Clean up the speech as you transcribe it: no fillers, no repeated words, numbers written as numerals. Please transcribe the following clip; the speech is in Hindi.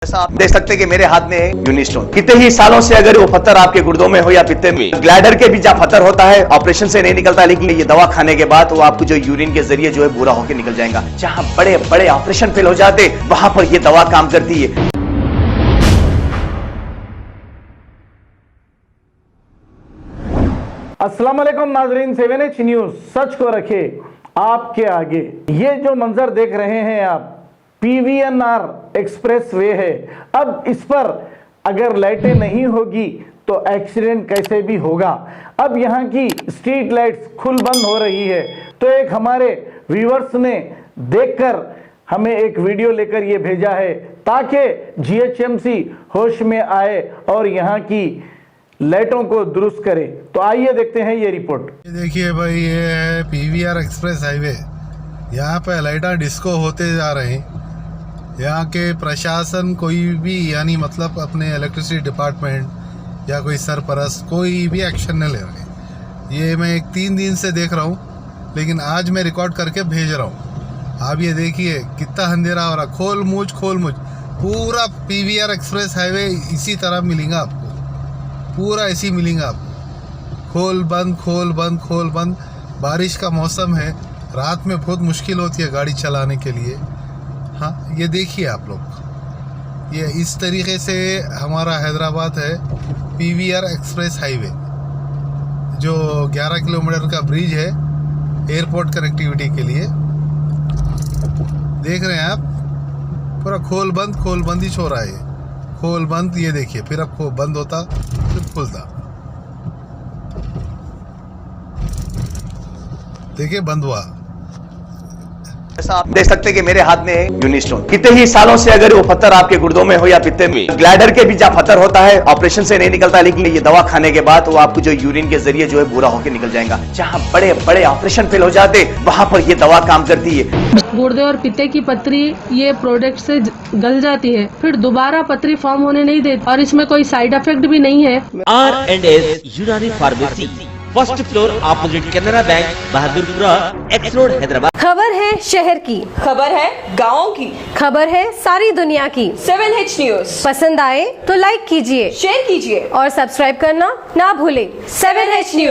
जैसा आप देख सकते हैं कि मेरे हाथ में है यूनिस्टोन। कितने ही सालों से अगर वो पत्थर आपके गुर्दों में हो या पित्ते में, ग्लैडर के भी जहाँ पत्थर होता है ऑपरेशन से नहीं निकलता, लेकिन ये दवा खाने के बाद वो आपको जो यूरिन के जरिए जो है पूरा होकर निकल जाएगा। जहाँ बड़े बड़े ऑपरेशन फेल हो जाते वहां पर ये दवा काम करती है। अस्सलाम वालेकुम नाजरीन, 7H न्यूज सच को रखे आपके आगे। ये जो मंजर देख रहे हैं आप, PVNR एक्सप्रेस वे है। अब इस पर अगर लाइटें नहीं होगी तो एक्सीडेंट कैसे भी होगा। अब यहाँ की स्ट्रीट लाइट्स खुल बंद हो रही है, तो एक हमारे व्यूअर्स ने देखकर हमें एक वीडियो लेकर ये भेजा है ताकि GHMC होश में आए और यहाँ की लाइटों को दुरुस्त करे। तो आइए देखते हैं ये रिपोर्ट। ये देखिए भाई, ये है PVR एक्सप्रेस हाईवे। यहाँ पे लाइटा डिस्को होते जा रहे हैं। यहाँ के प्रशासन कोई भी, यानी मतलब अपने इलेक्ट्रिसिटी डिपार्टमेंट या कोई सरपरस्त कोई भी एक्शन नहीं ले रहे। ये मैं 3 दिन से देख रहा हूँ, लेकिन आज मैं रिकॉर्ड करके भेज रहा हूँ। आप ये देखिए कितना अंधेरा हो रहा, खोल मूझ पूरा PVR एक्सप्रेस हाईवे इसी तरह मिलेगा आपको, पूरा ऐसी मिलेगा आपको। खोल बंद। बारिश का मौसम है, रात में बहुत मुश्किल होती है गाड़ी चलाने के लिए। हाँ, ये देखिए आप लोग, ये इस तरीके से हमारा हैदराबाद है PVR एक्सप्रेस हाईवे, जो 11 किलोमीटर का ब्रिज है एयरपोर्ट कनेक्टिविटी के लिए। देख रहे हैं आप, पूरा खोल बंद ही हो रहा है। खोल बंद, ये देखिए, फिर अब बंद होता फिर खुलता। देखिए बंद हुआ। जैसा आप देख सकते हैं कि मेरे हाथ में है यूनिस्टोन। कितने ही सालों से अगर वो पत्थर आपके गुर्दों में हो या पित्ते में, ग्लैडर के भी जहाँ पत्थर होता है ऑपरेशन से नहीं निकलता, लेकिन ये दवा खाने के बाद वो आपको जो यूरिन के जरिए जो है पूरा होकर निकल जाएगा। जहाँ बड़े बड़े ऑपरेशन फेल हो जाते वहां पर ये दवा काम करती है। गुर्दे और पित्ते की पथरी ये प्रोडक्ट से गल जाती है, फिर दोबारा पथरी फॉर्म होने नहीं देती और इसमें कोई साइड इफेक्ट भी नहीं है। R&S यूनानी pharmacy, first floor opposite Canara bank, Bahadurpura x road, Hyderabad. खबर है शहर की, खबर है गाँव की, खबर है सारी दुनिया की। 7H न्यूज पसंद आए तो लाइक कीजिए, शेयर कीजिए और सब्सक्राइब करना ना भूलें। 7H news.